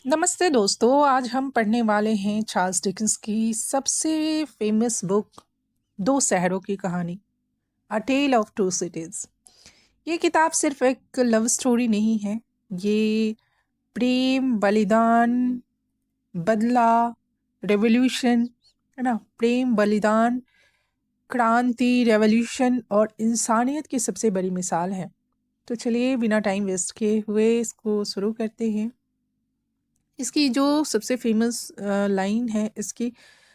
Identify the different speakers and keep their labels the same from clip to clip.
Speaker 1: नमस्ते दोस्तों, आज हम पढ़ने वाले हैं चार्ल्स डिकेंस की सबसे फेमस बुक दो शहरों की कहानी, अ टेल ऑफ टू सिटीज। ये किताब सिर्फ एक लव स्टोरी नहीं है। ये प्रेम, बलिदान, बदला, रेवोल्यूशन, है ना। प्रेम, बलिदान, क्रांति, रेवोल्यूशन और इंसानियत की सबसे बड़ी मिसाल है। तो चलिए बिना टाइम वेस्ट किए हुए इसको शुरू करते हैं। इसकी जो सबसे फेमस लाइन है, इसकी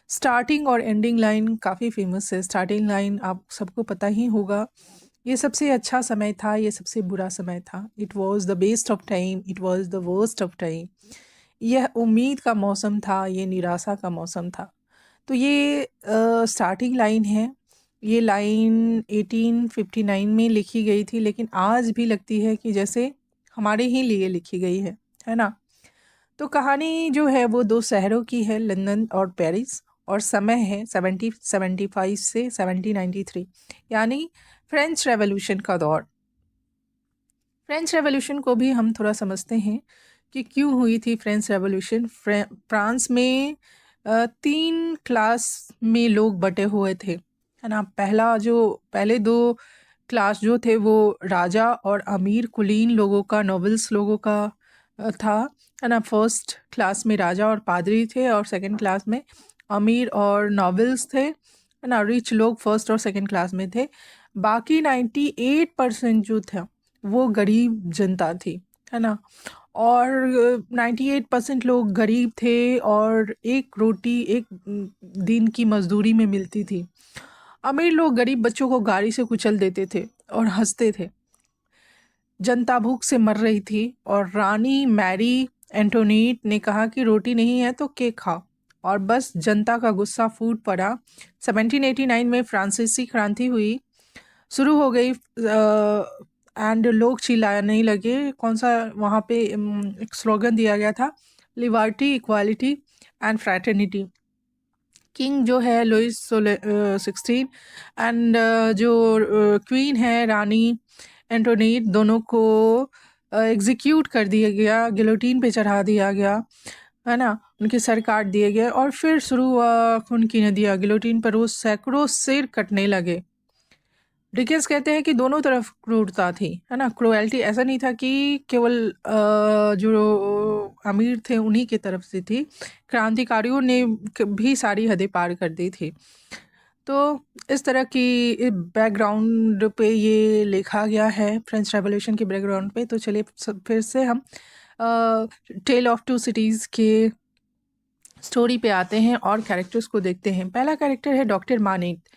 Speaker 1: स्टार्टिंग और एंडिंग लाइन काफ़ी फेमस है। स्टार्टिंग लाइन आप सबको पता ही होगा, ये सबसे अच्छा समय था, ये सबसे बुरा समय था। It was the best of time, it was the worst of time. यह उम्मीद का मौसम था, ये निराशा का मौसम था। तो ये स्टार्टिंग लाइन है। ये लाइन 1859 में लिखी गई थी, लेकिन आज भी लगती है कि जैसे हमारे ही लिए लिखी गई है ना। तो कहानी जो है वो दो शहरों की है, लंदन और पेरिस। और समय है 1775 से 1793, यानी फ्रेंच रेवोल्यूशन का दौर। फ्रेंच रेवोल्यूशन को भी हम थोड़ा समझते हैं कि क्यों हुई थी फ्रेंच रेवोल्यूशन। फ्रांस में तीन क्लास में लोग बटे हुए थे, है ना। पहले दो क्लास जो थे वो राजा और अमीर कुलीन लोगों का, नोबल्स लोगों का था, है ना। फर्स्ट क्लास में राजा और पादरी थे और सेकंड क्लास में अमीर और नोबल्स थे, है ना। रिच लोग फर्स्ट और सेकंड क्लास में थे। बाकी 98% जो था वो गरीब जनता थी, है ना। और 98% लोग गरीब थे और एक रोटी एक दिन की मजदूरी में मिलती थी। अमीर लोग गरीब बच्चों को गाड़ी से कुचल देते थे और हंसते थे। जनता भूख से मर रही थी और रानी मैरी एंटोनीट ने कहा कि रोटी नहीं है तो केक खाओ, और बस जनता का गुस्सा फूट पड़ा। 1789 में फ्रांसीसी क्रांति हुई, शुरू हो गई। एंड लोग चिल्लाने लगे। कौन सा वहाँ पे एक स्लोगन दिया गया था, liberty, equality and fraternity. King जो है लुइस 16 एंड जो क्वीन है रानी एंटोनीट, दोनों को एग्जीक्यूट कर दिया गया, गिलोटीन पे चढ़ा दिया गया, है ना। उनके सर काट दिए गए और फिर शुरू हुआ खून की नदियाँ। गिलोटीन पर रोज सैकड़ों सिर कटने लगे। डिकेंस कहते हैं कि दोनों तरफ क्रूरता थी, है ना। क्रूएल्टी ऐसा नहीं था कि केवल जो अमीर थे उन्हीं की तरफ से थी, क्रांतिकारियों ने भी सारी हदें पार कर दी थी। तो इस तरह की बैकग्राउंड पे ये लिखा गया है, फ्रेंच रेवोल्यूशन के बैकग्राउंड पे। तो चलिए फिर से हम टेल ऑफ टू सिटीज़ के स्टोरी पे आते हैं और कैरेक्टर्स को देखते हैं। पहला कैरेक्टर है डॉक्टर मानित।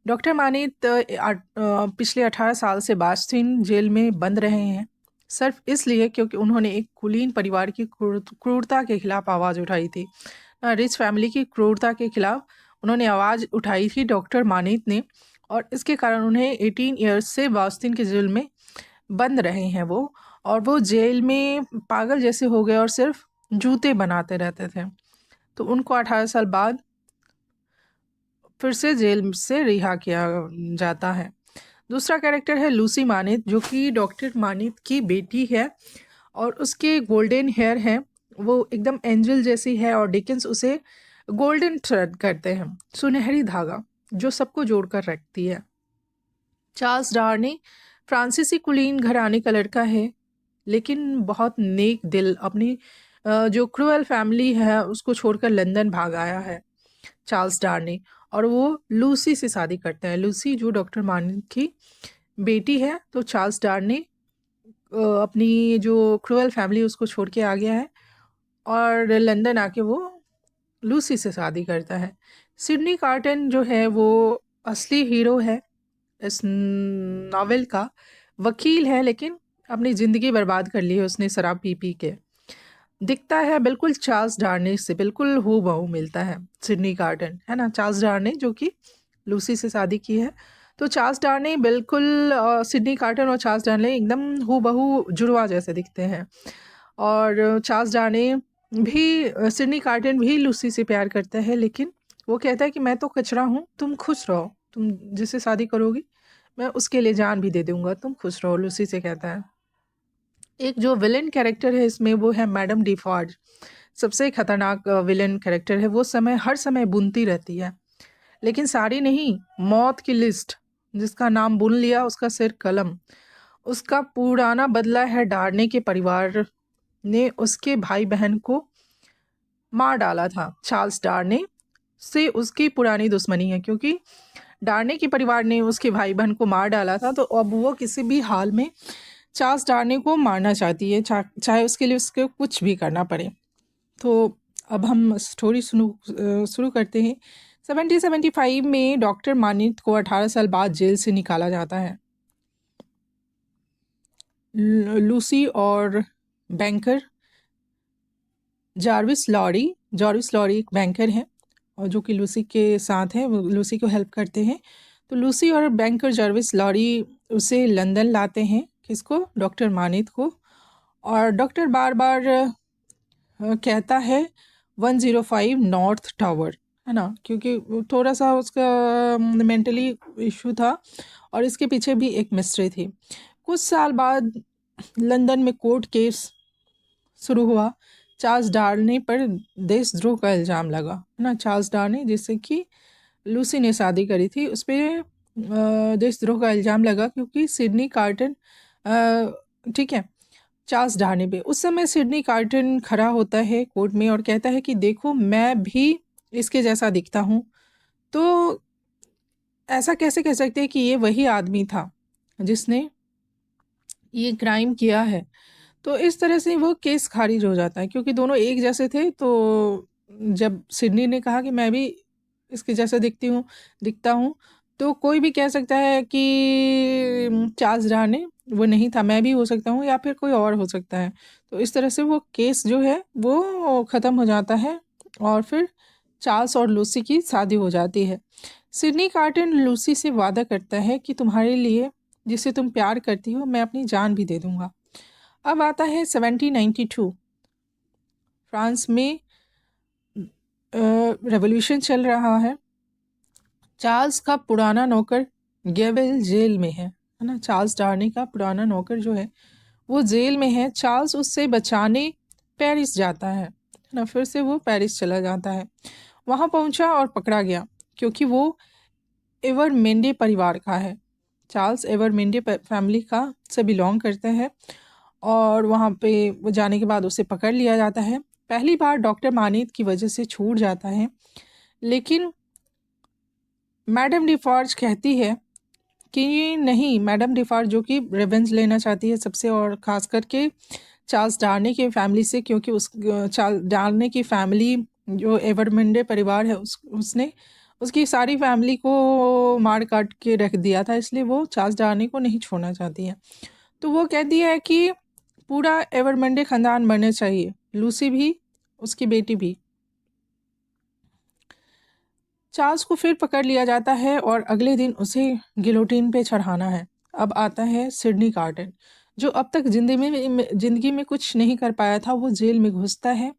Speaker 1: डॉक्टर मानित पिछले 18 साल से बास्टिन जेल में बंद रहे हैं, सिर्फ इसलिए क्योंकि उन्होंने एक कुलीन परिवार की क्रूरता के खिलाफ आवाज़ उठाई थी। रिच फैमिली की क्रूरता के खिलाफ उन्होंने आवाज़ उठाई थी डॉक्टर मानित ने, और इसके कारण उन्हें 18 ईयर्स से बास्टिन के जेल में बंद रहे हैं वो। और वो जेल में पागल जैसे हो गए और सिर्फ जूते बनाते रहते थे। तो उनको 18 साल बाद फिर से जेल से रिहा किया जाता है। दूसरा कैरेक्टर है लूसी मानित, जो कि डॉक्टर मानित की बेटी है और उसके गोल्डन हेयर है, वो एकदम एंजल जैसी है। और डिकेंस उसे गोल्डन थ्रेड करते हैं, सुनहरी धागा जो सबको जोड़कर रखती है। चार्ल्स डार्नी फ्रांसीसी कुलीन घराने का लड़का है, लेकिन बहुत नेक दिल। अपनी जो क्रूएल फैमिली है उसको छोड़कर लंदन भाग आया है चार्ल्स डार्नी, और वो लूसी से शादी करते हैं। लूसी जो डॉक्टर मानित की बेटी है। तो चार्ल्स डार्नी अपनी जो क्रूएल फैमिली उसको छोड़ के आ गया है और लंदन आके वो लूसी से शादी करता है। सिडनी कार्टन जो है वो असली हीरो है इस नॉवेल का। वकील है, लेकिन अपनी ज़िंदगी बर्बाद कर ली है उसने शराब पी पी के। दिखता है बिल्कुल चार्ल्स डार्नी से, बिल्कुल हूबहू मिलता है सिडनी कार्टन, है ना। चार्ल्स डार्नी जो कि लूसी से शादी की है। तो चार्ल्स डार्नी बिल्कुल सिडनी कार्टन और चार्ल्स डार्नी एकदम हूबहू जुड़वा जैसे दिखते हैं। और चार्ल्स डार्नी भी सिडनी कार्टन भी लूसी से प्यार करता है, लेकिन वो कहता है कि मैं तो कचरा हूँ, तुम खुश रहो, तुम जिससे शादी करोगी मैं उसके लिए जान भी दे दूंगा, तुम खुश रहो, लूसी से कहता है। एक जो विलेन कैरेक्टर है इसमें वो है मैडम डिफॉर्ज। सबसे खतरनाक विलेन कैरेक्टर है। वो हर समय बुनती रहती है, लेकिन सारी नहीं, मौत की लिस्ट। जिसका नाम बुन लिया उसका सिर कलम। उसका पुराना बदला है डार्नी के परिवार ने उसके भाई बहन को मार डाला था। चार्ल्स डार्नी से उसकी पुरानी दुश्मनी है, क्योंकि डार्नी के परिवार ने उसके भाई बहन को मार डाला था, तो अब वो किसी भी हाल में चार्ल्स डार्नी को मारना चाहती है, चाहे उसके लिए उसको कुछ भी करना पड़े। तो अब हम स्टोरी शुरू करते हैं। 1775 में डॉक्टर मानित को 18 साल बाद जेल से निकाला जाता है। लूसी और बैंकर जॉर्विस लॉरी एक बैंकर हैं और जो कि लूसी के साथ है, वो लूसी को हेल्प करते हैं। तो लूसी और बैंकर जॉर्विस लॉरी उसे लंदन लाते हैं। किसको? डॉक्टर मानित को। और डॉक्टर बार बार कहता है 105 नॉर्थ टावर, है ना, क्योंकि थोड़ा सा उसका मेंटली इशू था और इसके पीछे भी एक मिस्ट्री थी। कुछ साल बाद लंदन में कोर्ट केस शुरू हुआ। चार्ल्स डार्नी पर देशद्रोह का इल्ज़ाम लगा, है ना। चार्ल्स डार्नी जिससे कि लूसी ने शादी करी थी, उस पर देशद्रोह का इल्ज़ाम लगा, क्योंकि सिडनी कार्टन, ठीक है, चार्ल्स डार्नी पे। उस समय सिडनी कार्टन खड़ा होता है कोर्ट में और कहता है कि देखो मैं भी इसके जैसा दिखता हूँ, तो ऐसा कैसे कह सकते हैं कि ये वही आदमी था जिसने ये क्राइम किया है। तो इस तरह से वो केस खारिज हो जाता है, क्योंकि दोनों एक जैसे थे। तो जब सिडनी ने कहा कि मैं भी इसके जैसा दिखता हूँ, तो कोई भी कह सकता है कि चार्ल्स डार्नी वो नहीं था, मैं भी हो सकता हूँ या फिर कोई और हो सकता है। तो इस तरह से वो केस जो है वो ख़त्म हो जाता है और फिर चार्ल्स और लूसी की शादी हो जाती है। सिडनी कार्टन लूसी से वादा करता है कि तुम्हारे लिए, जिसे तुम प्यार करती हो, मैं अपनी जान भी दे दूंगा। अब आता है 1792। फ्रांस में रेवोल्यूशन चल रहा है। चार्ल्स का पुराना नौकर गेवेल जेल में है ना। चार्ल्स डार्नी का पुराना नौकर जो है वो जेल में है। चार्ल्स उससे बचाने पेरिस जाता है ना। फिर से वो पेरिस चला जाता है। वहाँ पहुँचा और पकड़ा गया, क्योंकि वो एवरमेंडे परिवार का है। चार्ल्स एवरमेंडे फैमिली का से बिलोंग करते हैं और वहाँ पे वो जाने के बाद उसे पकड़ लिया जाता है। पहली बार डॉक्टर मानित की वजह से छूट जाता है, लेकिन मैडम डिफॉर्ज कहती है कि नहीं, मैडम डिफॉर्ज जो कि रिवेंज लेना चाहती है सबसे, और ख़ास करके चार्ल्स डार्नी के फैमिली से, क्योंकि चार्ल्स डार्नी की फैमिली जो एवरमेंडे परिवार है उसने उसकी सारी फैमिली को मार काट के रख दिया था, इसलिए वो चार्ल्स डार्नी को नहीं छोड़ना चाहती है। तो वो कहती है कि पूरा एवरमेंडे ख़ानदान मरना चाहिए, लूसी भी, उसकी बेटी भी। चार्ल्स को फिर पकड़ लिया जाता है और अगले दिन उसे गिलोटिन पे चढ़ाना है। अब आता है सिडनी कार्टन, जो अब तक जिंदगी में कुछ नहीं कर पाया था। वो जेल में घुसता है,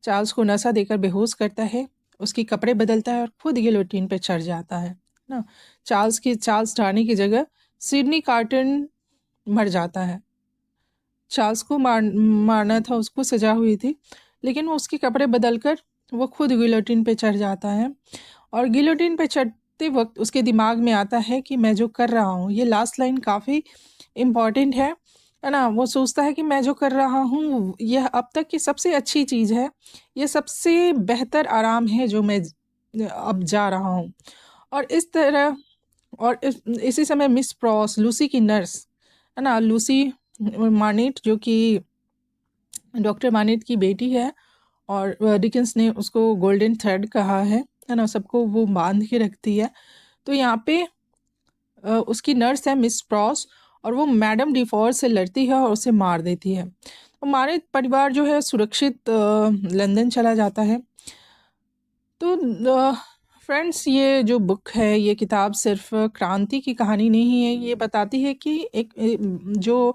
Speaker 1: चार्ल्स को नशा देकर बेहोश करता है, उसके कपड़े बदलता है और खुद गिलोटिन पे चढ़ जाता है ना। चार्ल्स डार्नी की जगह सिडनी कार्टन मर जाता है। चार्ल्स को मारना था, उसको सजा हुई थी, लेकिन वो उसके कपड़े बदलकर वो खुद गिलोटिन पे चढ़ जाता है। और गिलोटिन पे चढ़ते वक्त उसके दिमाग में आता है कि मैं जो कर रहा हूँ, ये लास्ट लाइन काफ़ी इम्पॉर्टेंट है ना। वो सोचता है कि मैं जो कर रहा हूँ यह अब तक की सबसे अच्छी चीज़ है, ये सबसे बेहतर आराम है जो मैं अब जा रहा हूँ। और इस तरह, और इसी समय मिस प्रॉस, लूसी की नर्स, है ना, लूसी मार्निट जो कि डॉक्टर मार्निट की बेटी है, और डिकेंस ने उसको गोल्डन थ्रेड कहा है ना, सबको वो बांध के रखती है। तो यहाँ पे उसकी नर्स है मिस प्रॉस, और वो मैडम डिफॉर से लड़ती है और उसे मार देती है। तो हमारे परिवार जो है सुरक्षित लंदन चला जाता है। तो फ्रेंड्स, ये जो बुक है, ये किताब सिर्फ क्रांति की कहानी नहीं है, ये बताती है कि एक जो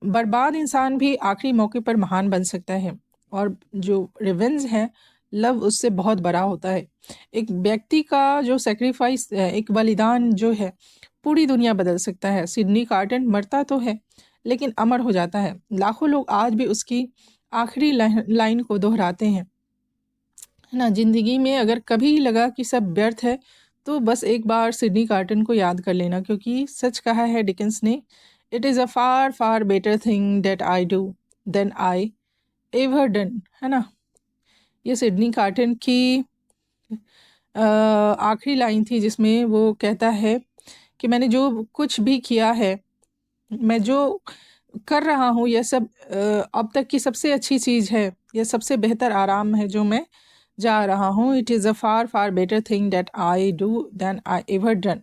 Speaker 1: बर्बाद इंसान भी आखिरी मौके पर महान बन सकता है, और जो रिवेंज है, लव उससे बहुत बड़ा होता है। एक व्यक्ति का जो सेक्रीफाइस है, एक बलिदान जो है, पूरी दुनिया बदल सकता है। सिडनी कार्टन मरता तो है, लेकिन अमर हो जाता है। लाखों लोग आज भी उसकी आखिरी लाइन को दोहराते हैं, है ना। ज़िंदगी में अगर कभी लगा कि सब व्यर्थ है, तो बस एक बार सिडनी कार्टन को याद कर लेना, क्योंकि सच कहा है डिकेंस ने, it is a far far better thing that I do than I ever done, है ना। ये सिडनी कार्टन की आखिरी लाइन थी, जिसमें वो कहता है कि मैंने जो कुछ भी किया है, मैं जो कर रहा हूँ, यह सब अब तक की सबसे अच्छी चीज़ है, यह सबसे बेहतर आराम है जो मैं जा रहा हूँ। It is a far far better thing that I do than I ever done.